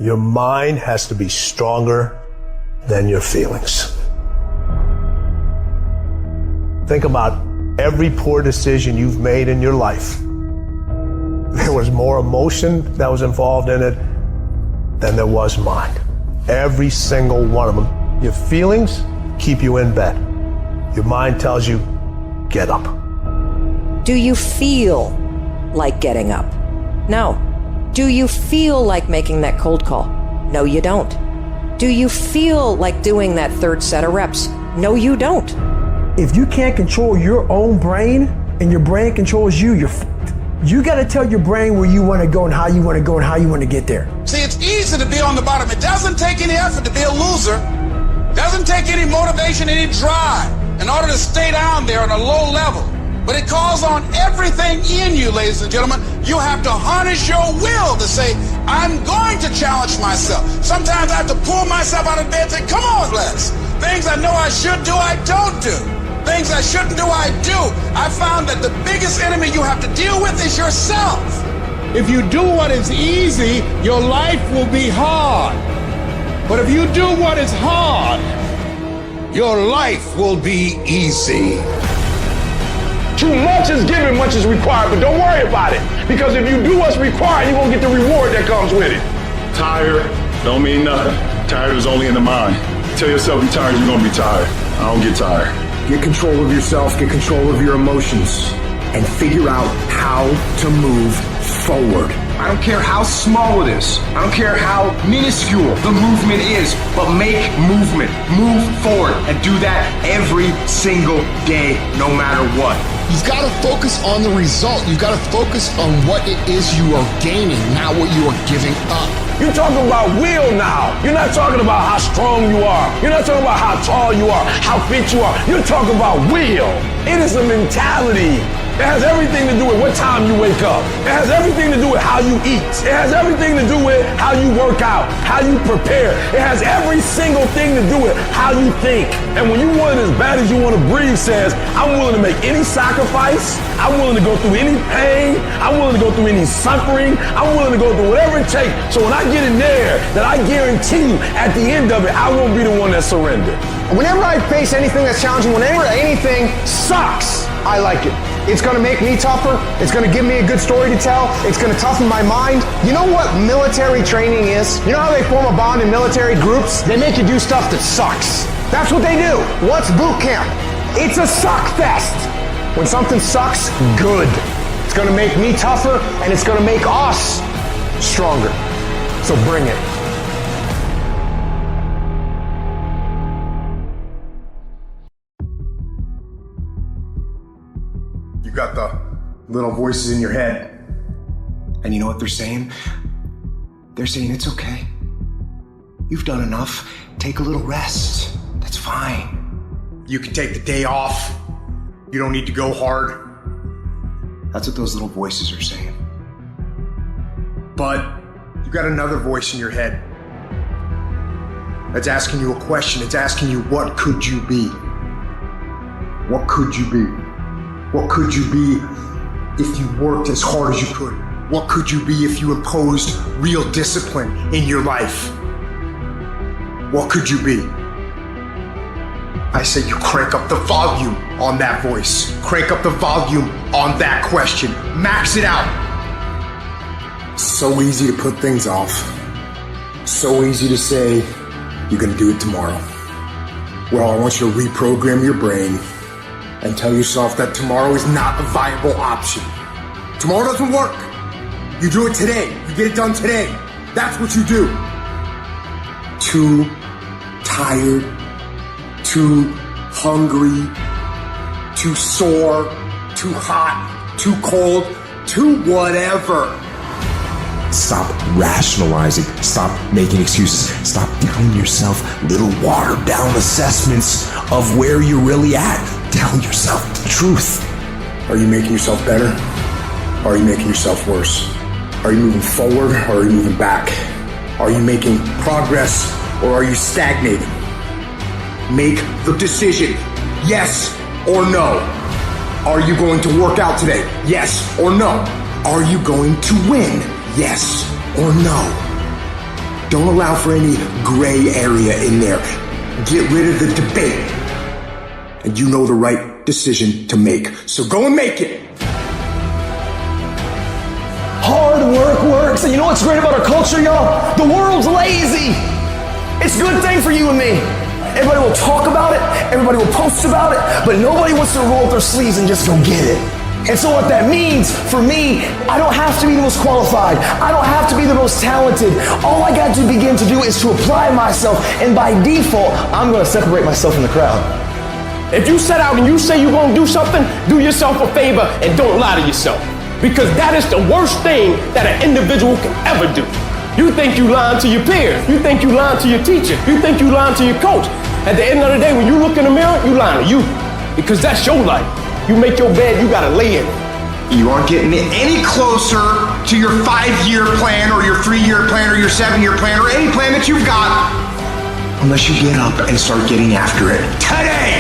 Your mind has to be stronger than your feelings. Think about every poor decision you've made in your life. There was more emotion that was involved in it than there was mind. Every single one of them. Your feelings keep you in bed. Your mind tells you, get up. Do you feel like getting up? No. Do you feel like making that cold call? No, you don't. Do you feel like doing that third set of reps? No, you don't. If you can't control your own brain and your brain controls you, you're f***ed. You got to tell your brain where you want to go and how you want to go and how you want to get there. See, it's easy to be on the bottom. It doesn't take any effort to be a loser. It doesn't take any motivation, any drive in order to stay down there on a low level. But it calls on everything in you, ladies and gentlemen. You have to harness your will to say, I'm going to challenge myself. Sometimes I have to pull myself out of bed and say, come on, Les. Things I know I should do, I don't do. Things I shouldn't do, I do. I found that the biggest enemy you have to deal with is yourself. If you do what is easy, your life will be hard. But if you do what is hard, your life will be easy. Too much is given, much is required, but don't worry about it. Because if you do what's required, you're gonna get the reward that comes with it. Tired don't mean nothing. Tired is only in the mind. Tell yourself you're tired, you're gonna be tired. I don't get tired. Get control of yourself, get control of your emotions, and figure out how to move forward. I don't care how small it is. I don't care how minuscule the movement is, but make movement. Move forward and do that every single day, no matter what. You've got to focus on the result. You've got to focus on what it is you are gaining, not what you are giving up. You're talking about will now. You're not talking about how strong you are. You're not talking about how tall you are, how fit you are. You're talking about will. It is a mentality. It has everything to do with what time you wake up. It has everything to do with how you eat. It has everything to do with how you work out, how you prepare. It has every single thing to do with how you think. And when you want it as bad as you want to breathe says, I'm willing to make any sacrifice. I'm willing to go through any pain. I'm willing to go through any suffering. I'm willing to go through whatever it takes. So when I get in there, that I guarantee you at the end of it, I won't be the one that surrendered. Whenever I face anything that's challenging, whenever anything sucks, I like it. It's going to make me tougher. It's going to give me a good story to tell. It's going to toughen my mind. You know what military training is? You know how they form a bond in military groups? They make you do stuff that sucks. That's what they do. What's boot camp? It's a suck fest. When something sucks, good. It's going to make me tougher, and it's going to make us stronger. So bring it. You got the little voices in your head. And you know what they're saying? They're saying it's okay. You've done enough. Take a little rest. That's fine. You can take the day off. You don't need to go hard. That's what those little voices are saying. But you got another voice in your head that's asking you a question. It's asking you, what could you be? What could you be? What could you be if you worked as hard as you could? What could you be if you imposed real discipline in your life? What could you be? I say you crank up the volume on that voice. Crank up the volume on that question. Max it out. So easy to put things off. So easy to say, you're gonna do it tomorrow. Well, I want you to reprogram your brain and tell yourself that tomorrow is not a viable option. Tomorrow doesn't work. You do it today. You get it done today. That's what you do. Too tired, too hungry, too sore, too hot, too cold, too whatever. Stop rationalizing. Stop making excuses. Stop telling yourself little watered down assessments of where you're really at. Tell yourself the truth. Are you making yourself better? Or are you making yourself worse? Are you moving forward or are you moving back? Are you making progress or are you stagnating? Make the decision, yes or no. Are you going to work out today? Yes or no. Are you going to win? Yes or no. Don't allow for any gray area in there. Get rid of the debate. And you know the right decision to make. So go and make it. Hard work works. And you know what's great about our culture, y'all? The world's lazy. It's a good thing for you and me. Everybody will talk about it. Everybody will post about it. But nobody wants to roll up their sleeves and just go get it. And so what that means for me, I don't have to be the most qualified. I don't have to be the most talented. All I got to begin to do is to apply myself. And by default, I'm going to separate myself from the crowd. If you set out and you say you're going to do something, do yourself a favor and don't lie to yourself. Because that is the worst thing that an individual can ever do. You think you lying to your peers. You think you lying to your teacher. You think you lying to your coach. At the end of the day, when you look in the mirror, you lying to you. Because that's your life. You make your bed, you gotta lay in it. You aren't getting any closer to your 5-year plan or your 3-year plan or your 7-year plan or any plan that you've got unless you get up and start getting after it today.